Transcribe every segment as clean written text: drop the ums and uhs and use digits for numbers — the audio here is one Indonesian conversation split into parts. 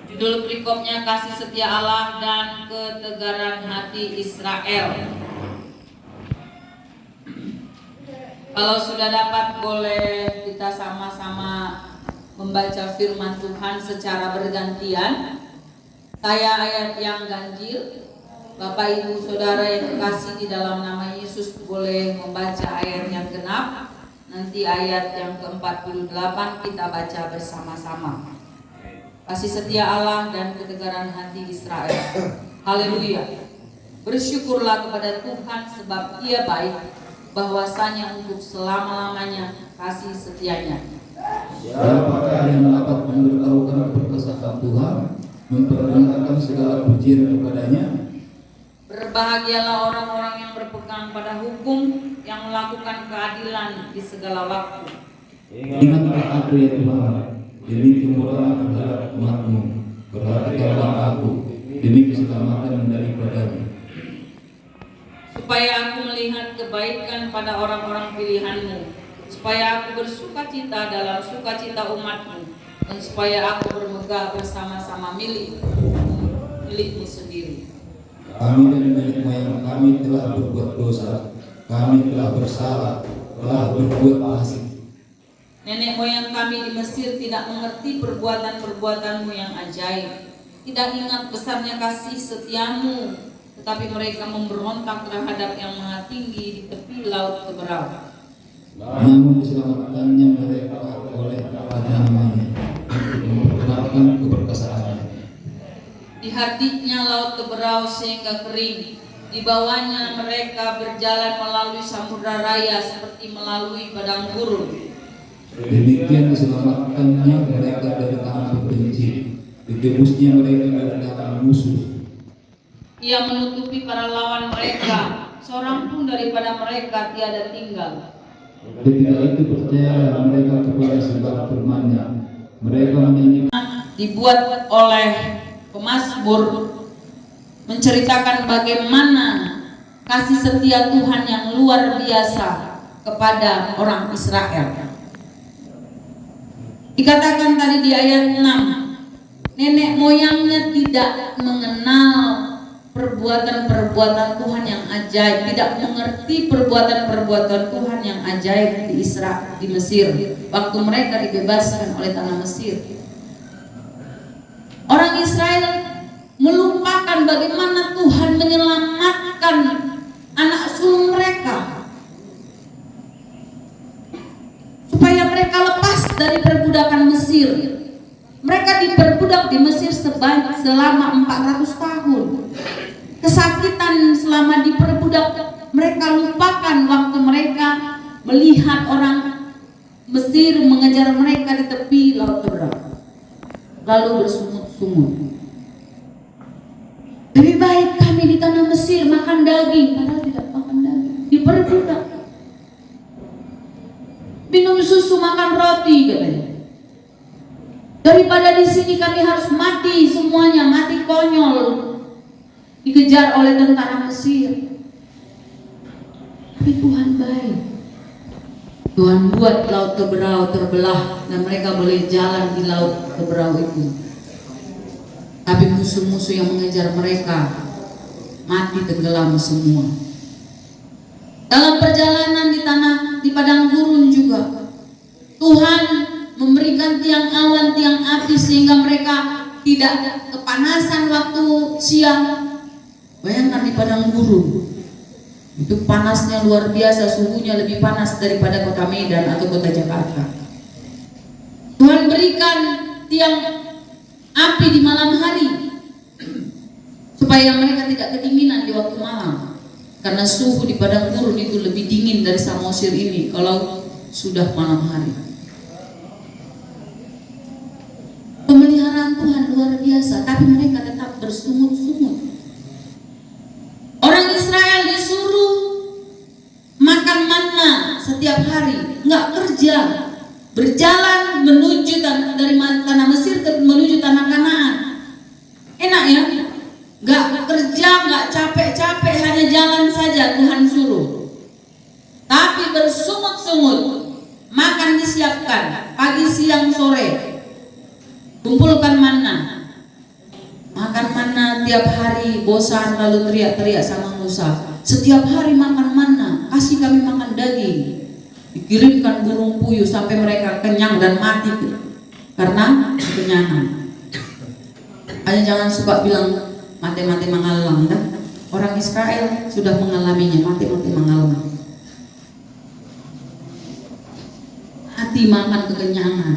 Judul perikopnya kasih setia Allah dan ketegaran hati Israel. Kalau sudah dapat, boleh kita sama-sama membaca firman Tuhan secara bergantian. Saya ayat yang ganjil, Bapak Ibu Saudara yang kekasih di dalam nama Yesus boleh membaca ayat yang genap. Nanti ayat yang ke-48 kita baca bersama-sama. Kasih setia Allah dan ketegaran hati Israel. Haleluya. Bersyukurlah kepada Tuhan sebab Ia baik, bahwasanya untuk selama-lamanya kasih setianya. Siapakah yang dapat memberitahukan keberkasaan Tuhan, memperdengarkan segala pujian kepadanya? Berbahagialah orang-orang yang berpegang pada hukum, yang melakukan keadilan di segala waktu. Ingatlah aku ya Tuhan, demi kemurahan terhadap umat-Mu, perhatikanlah aku demi keselamatan daripadamu. Supaya aku melihat kebaikan pada orang-orang pilihan-Mu, supaya aku bersuka cita dalam sukacita umat-Mu, dan supaya aku bermegah bersama-sama milik-Mu sendiri. Kami dan nenek moyang kami telah berbuat dosa, kami telah bersalah, telah berbuat fasik. Nenek moyang kami di Mesir tidak mengerti perbuatan-perbuatan-Mu yang ajaib, tidak ingat besarnya kasih setia-Mu, tetapi mereka memberontak terhadap yang maha tinggi di tepi laut Teberau. Namun diselamatkannya mereka oleh nama-Nya untuk memperkenalkan keberkasaannya. Dihardiknya laut Teberau sehingga kering, di bawahnya mereka berjalan melalui samudra raya seperti melalui padang gurun. Demikian diselamatkannya mereka dari tangan pembenci, ditebusnya mereka dari tangan musuh. Ia menutupi para lawan mereka, seorang pun daripada mereka tiada tinggal. Ketika itu percayalah mereka kepada segala firman-Nya. Mereka menyanyikan. Dibuat oleh pemazmur menceritakan bagaimana kasih setia Tuhan yang luar biasa kepada orang Israel. Dikatakan tadi di ayat 6, nenek moyangnya tidak mengenal perbuatan-perbuatan Tuhan yang ajaib, tidak mengerti perbuatan-perbuatan Tuhan yang ajaib di Mesir waktu mereka dibebaskan oleh tanah Mesir. Orang Israel melupakan bagaimana Tuhan menyelamatkan anak sulung mereka supaya mereka lepas dari perbudakan Mesir. Mereka diperbudak di Mesir selama 400 tahun. Kesakitan selama diperbudak, mereka lupakan waktu mereka melihat orang Mesir mengejar mereka di tepi laut Teberau, lalu bersungut-sungut. Lebih baik kami di tanah Mesir makan daging, padahal tidak makan daging, diperbudak. Minum susu, makan roti, katanya. Daripada di sini kami harus mati semuanya, mati konyol, dikejar oleh tentara Mesir. Tapi Tuhan baik. Tuhan buat laut Teberau terbelah dan mereka boleh jalan di laut Teberau itu. Tapi musuh-musuh yang mengejar mereka mati tenggelam semua. Dalam perjalanan di padang gurun juga Tuhan memberikan tiang awan, tiang api sehingga mereka tidak kepanasan waktu siang. Bayangkan di padang gurun itu panasnya luar biasa, suhunya lebih panas daripada kota Medan atau kota Jakarta. Tuhan berikan tiang api di malam hari supaya mereka tidak kedinginan di waktu malam, karena suhu di padang gurun itu lebih dingin dari Samosir ini kalau sudah malam hari. Pemeliharaan Tuhan luar biasa, tapi mereka tetap bersungut-sungut. Orang Israel disuruh makan manna setiap hari, nggak kerja, berjalan menuju dari tanah Mesir menuju tanah Kanaan. Enak ya, nggak kerja, nggak capek-capek, hanya jalan saja Tuhan suruh. Tapi bersungut-sungut, makan disiapkan pagi, siang, sore, kumpulkan manna. tiap hari bosan lalu teriak-teriak sama Musa, setiap hari makan manna, kasih kami makan daging. Dikirimkan burung puyuh sampai mereka kenyang dan mati karena kekenyangan. Hanya jangan suka bilang mati-mati mengalang, dah. Orang Israel sudah mengalaminya, mati-mati mengalang. Hati makan kekenyangan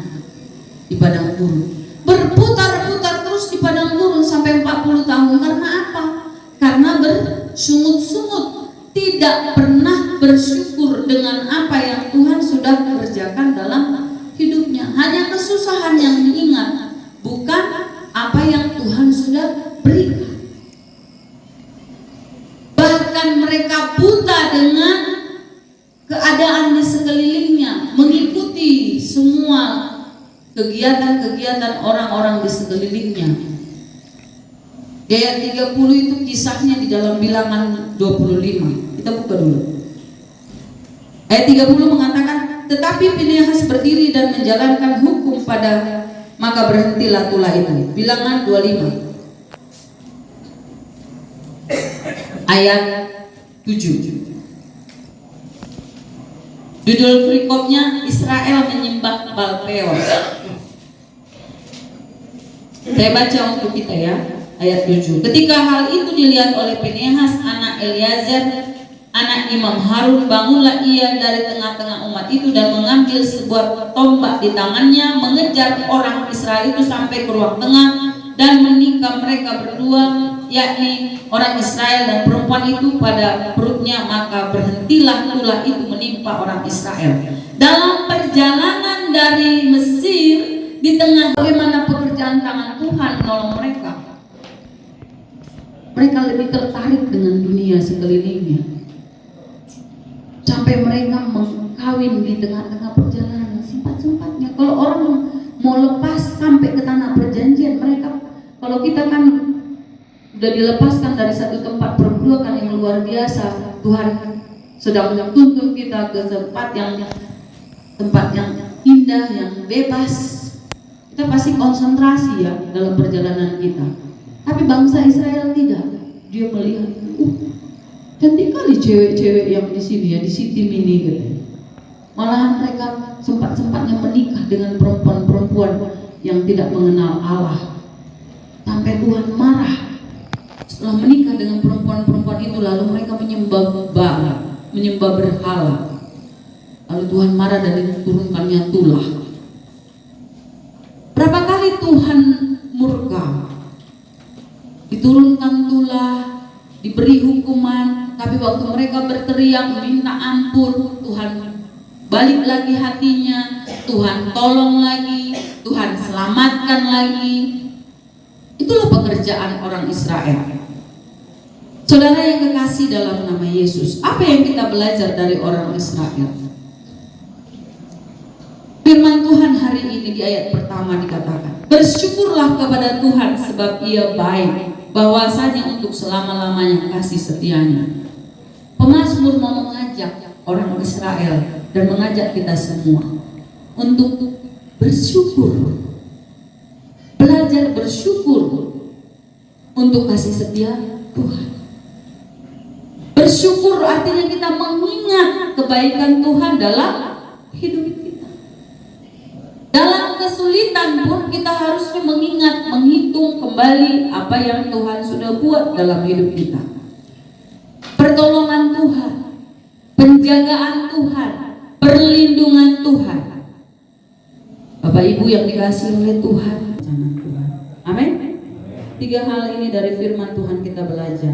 di padang gurun, berputar-putar terus di padang gurun sampai 40 tahun. Karena apa? Karena bersungut-sungut, tidak pernah bersyukur dengan apa yang Tuhan sudah kerjakan dalam hidupnya. Hanya kesusahan yang diingat, bukan apa yang Tuhan sudah berikan. Bahkan mereka buta dengan keadaan di sekelilingnya, mengikuti semua kegiatan-kegiatan orang-orang di sekelilingnya. Di ayat 30 itu kisahnya di dalam Bilangan 25. Kita buka dulu. Ayat 30 mengatakan, tetapi Finehas berdiri dan menjalankan hukum pada, maka berhentilah tulah itu. Bilangan 25 ayat 7. Judul perikopnya, Israel menyembah Baal Peor. Saya baca untuk kita ya, ayat 7. Ketika hal itu dilihat oleh Finehas anak Eleazar, anak Imam Harun, bangunlah ia dari tengah-tengah umat itu dan mengambil sebuah tombak di tangannya, mengejar orang Israel itu sampai ke ruang tengah dan menikam mereka berdua, yakni orang Israel dan perempuan itu pada perutnya. Maka berhentilah tulah itu menimpa orang Israel. Dalam perjalanan dari Mesir, di tengah bagaimana pekerjaan tangan Tuhan menolong mereka, mereka lebih tertarik dengan dunia sekelilingnya, sampai mereka mengkawin di tengah-tengah perjalanan sempat-sempatnya. Kalau orang mau lepas sampai ke tanah perjanjian, mereka, kalau kita kan udah dilepaskan dari satu tempat perbudakan yang luar biasa, Tuhan sedang menuntun kita ke tempat yang indah, yang bebas. Kita pasti konsentrasi ya dalam perjalanan kita. Tapi bangsa Israel tidak. Dia melihat, cantik kali cewek-cewek yang di sini ya, di Sitim ini gitu. Malahan mereka sempat-sempatnya menikah dengan perempuan-perempuan yang tidak mengenal Allah. Sampai Tuhan marah. Setelah menikah dengan perempuan-perempuan itu, lalu mereka menyembah Baal, menyembah berhala. Lalu Tuhan marah dan diturunkannya tulah. Berapa kali Tuhan murka? Diturunkan tulah, diberi hukuman, tapi waktu mereka berteriak minta ampun, Tuhan balik lagi hatinya, Tuhan tolong lagi, Tuhan selamatkan lagi. Itulah pekerjaan orang Israel. Saudara yang kekasih dalam nama Yesus, apa yang kita belajar dari orang Israel? Firman Tuhan hari ini di ayat pertama dikatakan, bersyukurlah kepada Tuhan sebab Ia baik, bahwasanya untuk selama-lamanya kasih setianya. Pemazmur mau mengajak orang Israel dan mengajak kita semua untuk bersyukur, belajar bersyukur untuk kasih setia Tuhan. Bersyukur artinya kita mengingat kebaikan Tuhan dalam hidup kita. Dalam kesulitan pun kita harus mengingat, menghitung kembali apa yang Tuhan sudah buat dalam hidup kita. Pertolongan Tuhan, penjagaan Tuhan, perlindungan Tuhan. Bapak Ibu yang dikasihi oleh Tuhan, amin. 3 hal ini dari firman Tuhan kita belajar.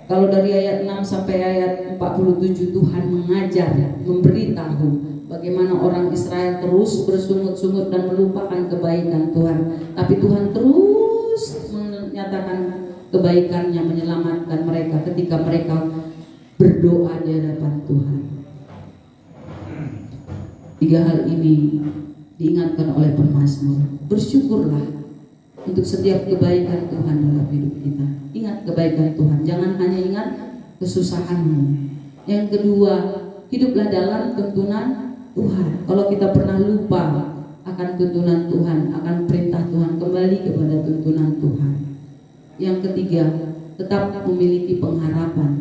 Kalau dari ayat 6 sampai ayat 47 Tuhan mengajar, memberitahu bagaimana orang Israel terus bersungut-sungut dan melupakan kebaikan Tuhan. Tapi Tuhan terus menyatakan kebaikannya, menyelamatkan mereka ketika mereka berdoa di hadapan Tuhan. 3 hal ini diingatkan oleh pemazmur. Bersyukurlah untuk setiap kebaikan Tuhan dalam hidup kita. Ingat kebaikan Tuhan, jangan hanya ingat kesusahanmu. Yang kedua, hiduplah dalam tuntunan Tuhan. Kalau kita pernah lupa akan tuntunan Tuhan, akan perintah Tuhan, kembali kepada tuntunan Tuhan. Yang ketiga, tetap memiliki pengharapan.